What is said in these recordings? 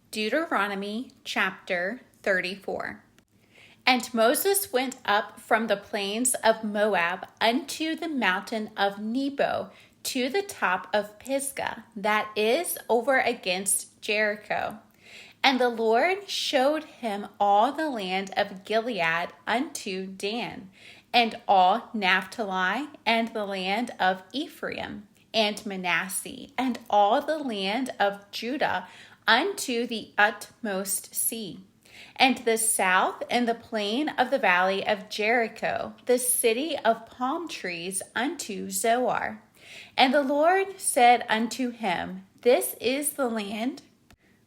Deuteronomy chapter 34. And Moses went up from the plains of Moab unto the mountain of Nebo to the top of Pisgah, that is over against Jericho. And the Lord showed him all the land of Gilead unto Dan, and all Naphtali, and the land of Ephraim, and Manasseh, and all the land of Judah unto the utmost sea, and the south, and the plain of the valley of Jericho, the city of palm trees, unto Zoar. And the Lord said unto him, This is the land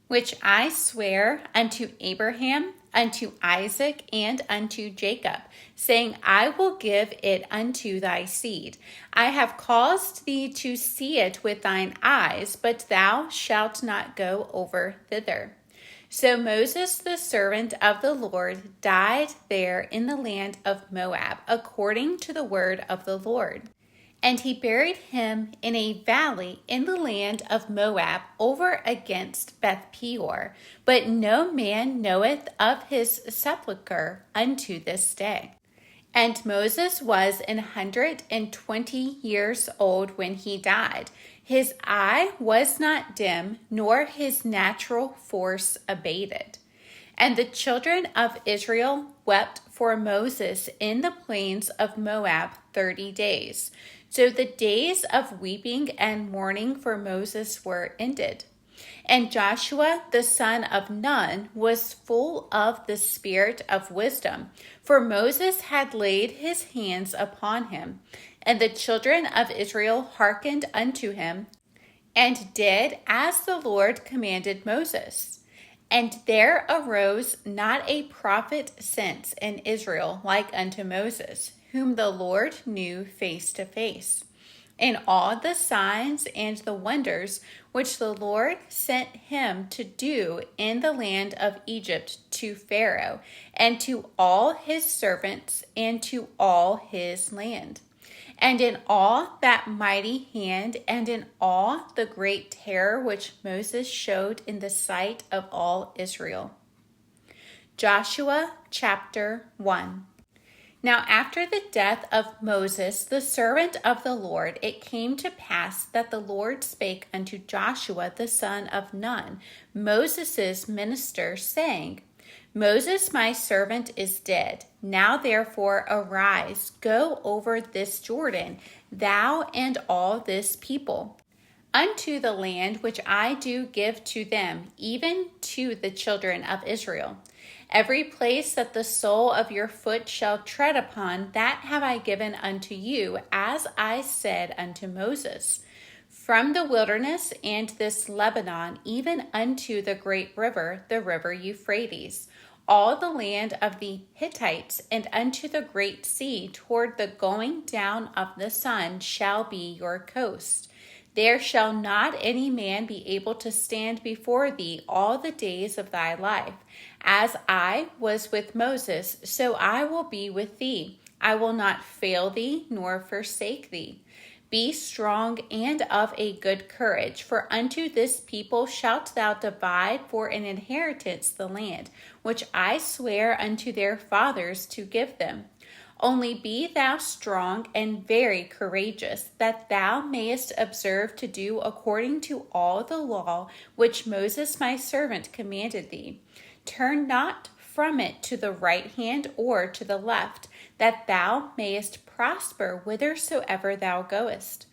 which I swear unto Abraham, unto Isaac, and unto Jacob, saying, I will give it unto thy seed. I have caused thee to see it with thine eyes, but thou shalt not go over thither. So Moses, the servant of the Lord, died there in the land of Moab, according to the word of the Lord. And he buried him in a valley in the land of Moab over against Beth Peor. But no man knoweth of his sepulchre unto this day. And Moses was 120 years old when he died. His eye was not dim, nor his natural force abated. And the children of Israel wept for Moses in the plains of Moab 30 days. So the days of weeping and mourning for Moses were ended. And Joshua the son of Nun was full of the spirit of wisdom, for Moses had laid his hands upon him. And the children of Israel hearkened unto him, and did as the Lord commanded Moses. And there arose not a prophet since in Israel like unto Moses, whom the Lord knew face to face. In all the signs and the wonders which the Lord sent him to do in the land of Egypt to Pharaoh, and to all his servants, and to all his land. And in all that mighty hand, and in all the great terror which Moses showed in the sight of all Israel. Joshua chapter 1. Now after the death of Moses, the servant of the Lord, it came to pass that the Lord spake unto Joshua the son of Nun, Moses' minister, saying, Moses my servant is dead. Now therefore arise, go over this Jordan, thou and all this people, unto the land which I do give to them, even to the children of Israel. Every place that the sole of your foot shall tread upon, that have I given unto you, as I said unto Moses. From the wilderness and this Lebanon, even unto the great river, the river Euphrates, all the land of the Hittites, and unto the great sea, toward the going down of the sun, shall be your coast. There shall not any man be able to stand before thee all the days of thy life. As I was with Moses, so I will be with thee. I will not fail thee, nor forsake thee. Be strong and of a good courage, for unto this people shalt thou divide for an inheritance the land, which I swear unto their fathers to give them. Only be thou strong and very courageous, that thou mayest observe to do according to all the law which Moses my servant commanded thee. Turn not from it to the right hand or to the left, that thou mayest prosper whithersoever thou goest.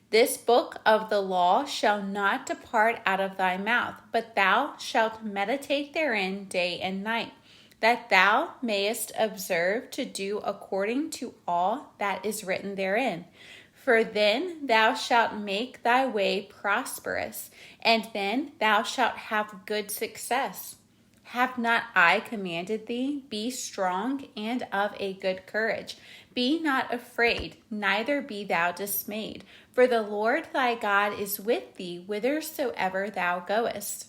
This book of the law shall not depart out of thy mouth, but thou shalt meditate therein day and night, that thou mayest observe to do according to all that is written therein. For then thou shalt make thy way prosperous, and then thou shalt have good success. Have not I commanded thee? Be strong and of a good courage. Be not afraid, neither be thou dismayed, for the Lord thy God is with thee whithersoever thou goest.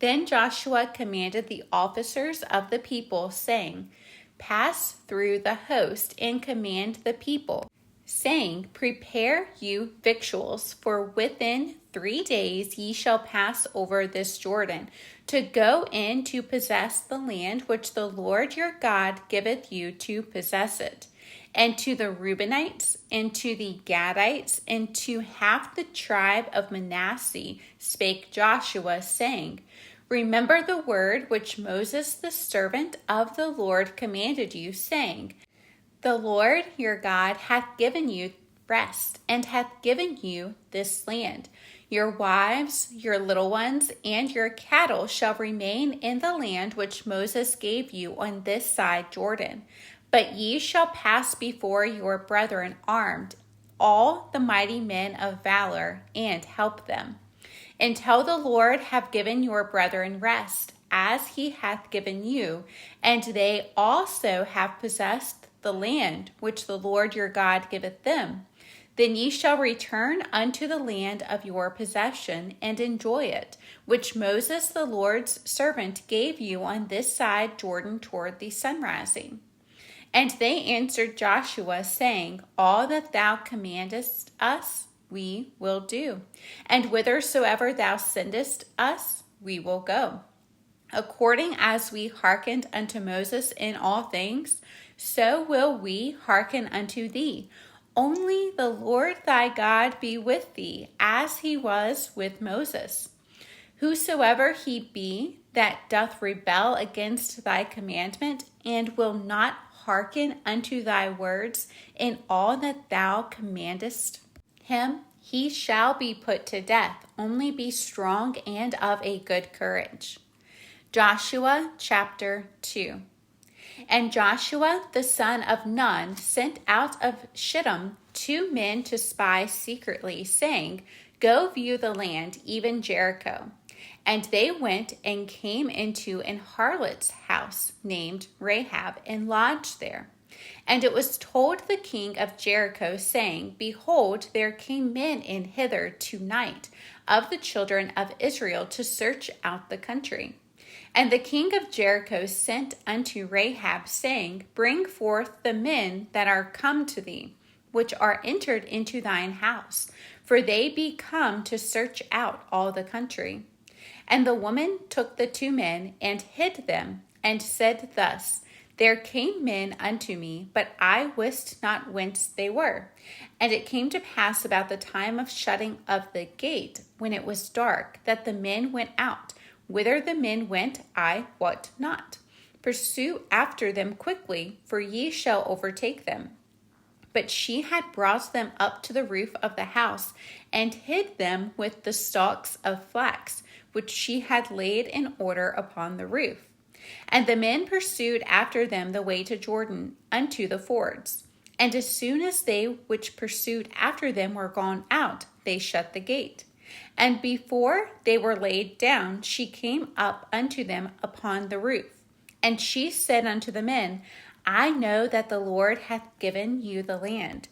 Then Joshua commanded the officers of the people, saying, Pass through the host and command the people, saying, Prepare you victuals, for within 3 days ye shall pass over this Jordan, to go in to possess the land which the Lord your God giveth you to possess it. And to the Reubenites, and to the Gadites, and to half the tribe of Manasseh spake Joshua, saying, Remember the word which Moses the servant of the Lord commanded you, saying, The Lord your God hath given you rest, and hath given you this land. Your wives, your little ones, and your cattle shall remain in the land which Moses gave you on this side Jordan. But ye shall pass before your brethren armed, all the mighty men of valor, and help them, until the Lord have given your brethren rest, as he hath given you, and they also have possessed the land which the Lord your God giveth them. Then ye shall return unto the land of your possession, and enjoy it, which Moses the Lord's servant gave you on this side Jordan toward the sunrising. And they answered Joshua, saying, All that thou commandest us, we will do, and whithersoever thou sendest us, we will go. According as we hearkened unto Moses in all things, so will we hearken unto thee. Only the Lord thy God be with thee, as he was with Moses. Whosoever he be that doth rebel against thy commandment, and will not hearken unto thy words in all that thou commandest him, he shall be put to death. Only be strong and of a good courage. Joshua chapter 2. And Joshua the son of Nun sent out of Shittim 2 men to spy secretly, saying, Go view the land, even Jericho. And they went and came into an harlot's house named Rahab, and lodged there. And it was told the king of Jericho, saying, Behold, there came men in hither tonight of the children of Israel to search out the country. And the king of Jericho sent unto Rahab, saying, Bring forth the men that are come to thee, which are entered into thine house, for they be come to search out all the country. And the woman took the 2 men, and hid them, and said thus, There came men unto me, but I wist not whence they were. And it came to pass about the time of shutting of the gate, when it was dark, that the men went out. Whither the men went, I wot not. Pursue after them quickly, for ye shall overtake them. But she had brought them up to the roof of the house, and hid them with the stalks of flax, which she had laid in order upon the roof. And the men pursued after them the way to Jordan, unto the fords. And as soon as they which pursued after them were gone out, they shut the gate. And before they were laid down, she came up unto them upon the roof. And she said unto the men, I know that the Lord hath given you the land,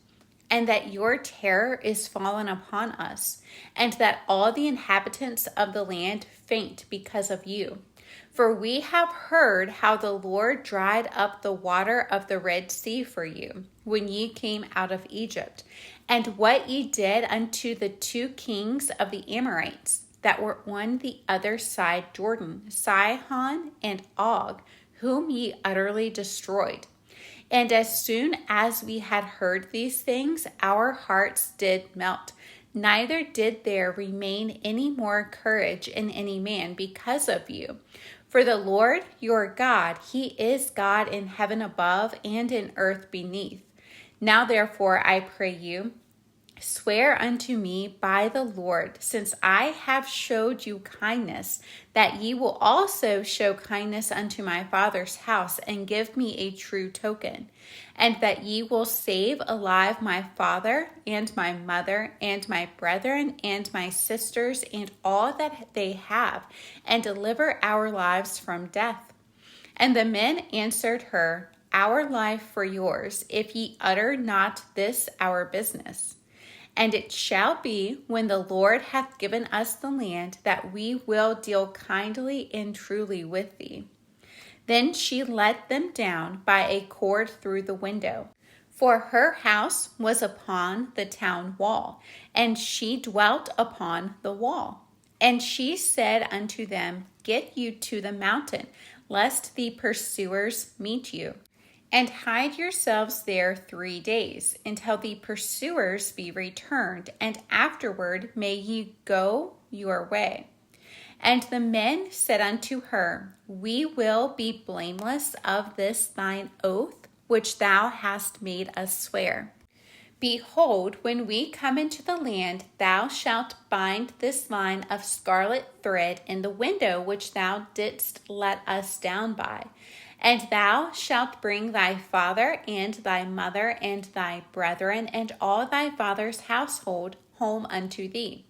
and that your terror is fallen upon us, and that all the inhabitants of the land faint because of you. For we have heard how the Lord dried up the water of the Red Sea for you, when ye came out of Egypt, and what ye did unto the 2 kings of the Amorites that were on the other side Jordan, Sihon and Og, whom ye utterly destroyed. And as soon as we had heard these things, our hearts did melt. Neither did there remain any more courage in any man because of you. For the Lord your God, he is God in heaven above and in earth beneath. Now therefore, I pray you, swear unto me by the Lord, since I have showed you kindness, that ye will also show kindness unto my father's house, and give me a true token, and that ye will save alive my father, and my mother, and my brethren, and my sisters, and all that they have, and deliver our lives from death. And the men answered her, Our life for yours, if ye utter not this our business. And it shall be, when the Lord hath given us the land, that we will deal kindly and truly with thee. Then she let them down by a cord through the window. For her house was upon the town wall, and she dwelt upon the wall. And she said unto them, Get you to the mountain, lest the pursuers meet you. And hide yourselves there 3 days, until the pursuers be returned, and afterward may ye go your way. And the men said unto her, We will be blameless of this thine oath, which thou hast made us swear. Behold, when we come into the land, thou shalt bind this line of scarlet thread in the window which thou didst let us down by. And thou shalt bring thy father and thy mother and thy brethren and all thy father's household home unto thee.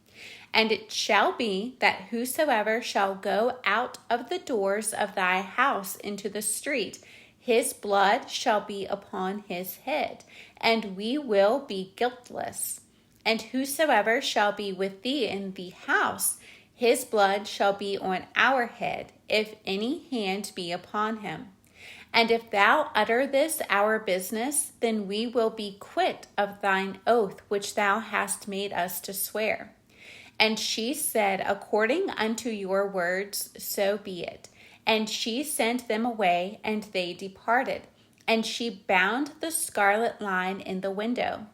And it shall be that whosoever shall go out of the doors of thy house into the street, his blood shall be upon his head, and we will be guiltless. And whosoever shall be with thee in the house, his blood shall be on our head, if any hand be upon him. And if thou utter this our business, then we will be quit of thine oath which thou hast made us to swear. And she said, According unto your words, so be it. And she sent them away, and they departed. And she bound the scarlet line in the window.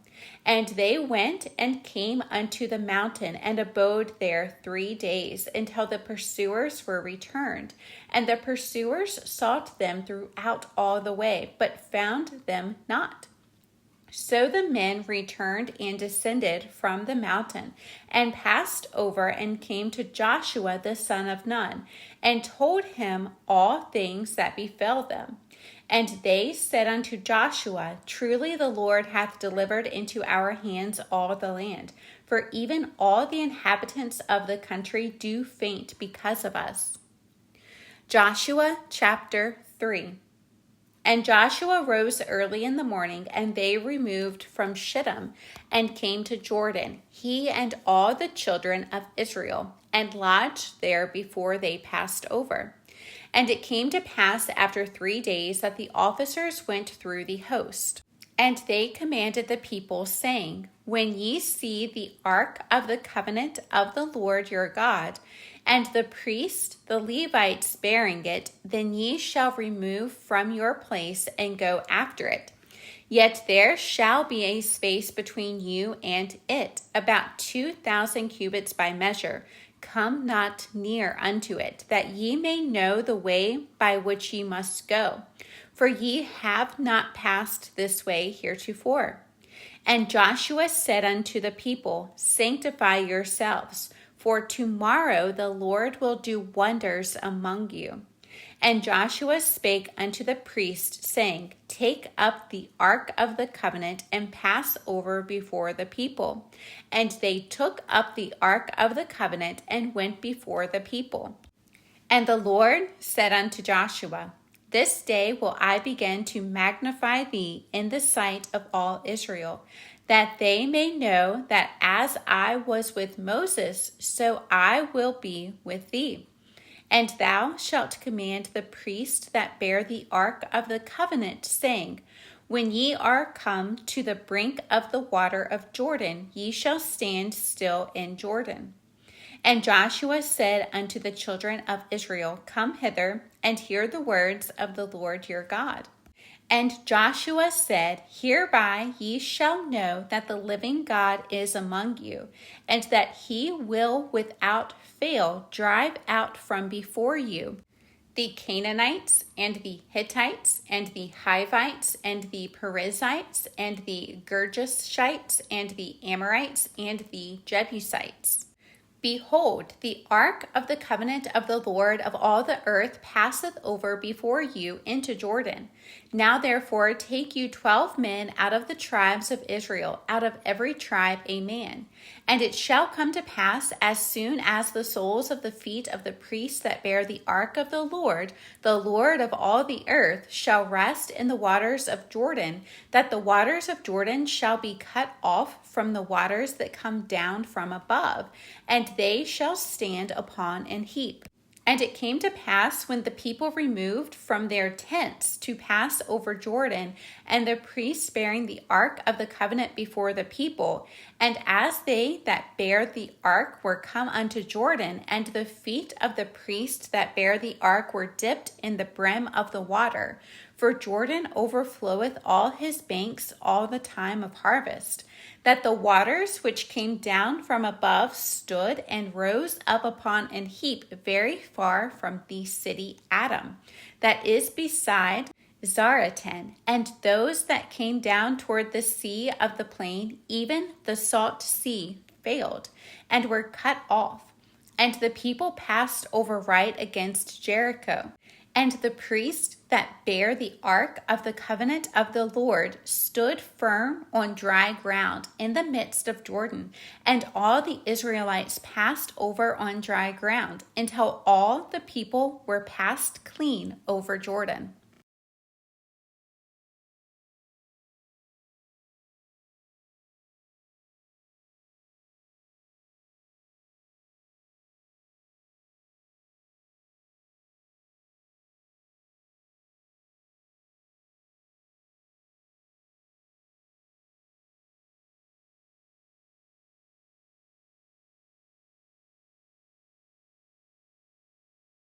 And they went and came unto the mountain, and abode there 3 days, until the pursuers were returned. And the pursuers sought them throughout all the way, but found them not. So the men returned and descended from the mountain, and passed over, and came to Joshua the son of Nun, and told him all things that befell them. And they said unto Joshua, Truly the Lord hath delivered into our hands all the land, for even all the inhabitants of the country do faint because of us. Joshua chapter 3. And Joshua rose early in the morning, and they removed from Shittim, and came to Jordan, he and all the children of Israel, and lodged there before they passed over. And it came to pass after 3 days that the officers went through the host. And they commanded the people, saying, When ye see the ark of the covenant of the Lord your God, and the priest, the Levites, bearing it, then ye shall remove from your place and go after it. Yet there shall be a space between you and it, about 2,000 cubits by measure. Come not near unto it, that ye may know the way by which ye must go. For ye have not passed this way heretofore. And Joshua said unto the people, Sanctify yourselves, for tomorrow the Lord will do wonders among you. And Joshua spake unto the priest, saying, Take up the ark of the covenant, and pass over before the people. And they took up the ark of the covenant, and went before the people. And the Lord said unto Joshua, This day will I begin to magnify thee in the sight of all Israel, that they may know that as I was with Moses, so I will be with thee. And thou shalt command the priests that bear the ark of the covenant, saying, When ye are come to the brink of the water of Jordan, ye shall stand still in Jordan. And Joshua said unto the children of Israel, Come hither, and hear the words of the Lord your God. And Joshua said, Hereby ye shall know that the living God is among you, and that he will without fail drive out from before you the Canaanites, and the Hittites, and the Hivites, and the Perizzites, and the Girgashites, and the Amorites, and the Jebusites. Behold, the ark of the covenant of the Lord of all the earth passeth over before you into Jordan. Now therefore take you 12 men out of the tribes of Israel, out of every tribe a man. And it shall come to pass, as soon as the soles of the feet of the priests that bear the ark of the Lord of all the earth, shall rest in the waters of Jordan, that the waters of Jordan shall be cut off from the waters that come down from above, and they shall stand upon an heap. And it came to pass when the people removed from their tents to pass over Jordan, and the priests bearing the ark of the covenant before the people, and as they that bare the ark were come unto Jordan, and the feet of the priest that bare the ark were dipped in the brim of the water, for Jordan overfloweth all his banks all the time of harvest, that the waters which came down from above stood and rose up upon an heap very far from the city Adam, that is beside Zaratan, and those that came down toward the sea of the plain, even the salt sea, failed, and were cut off. And the people passed over right against Jericho. And the priest that bare the ark of the covenant of the Lord stood firm on dry ground in the midst of Jordan, and all the Israelites passed over on dry ground until all the people were passed clean over Jordan.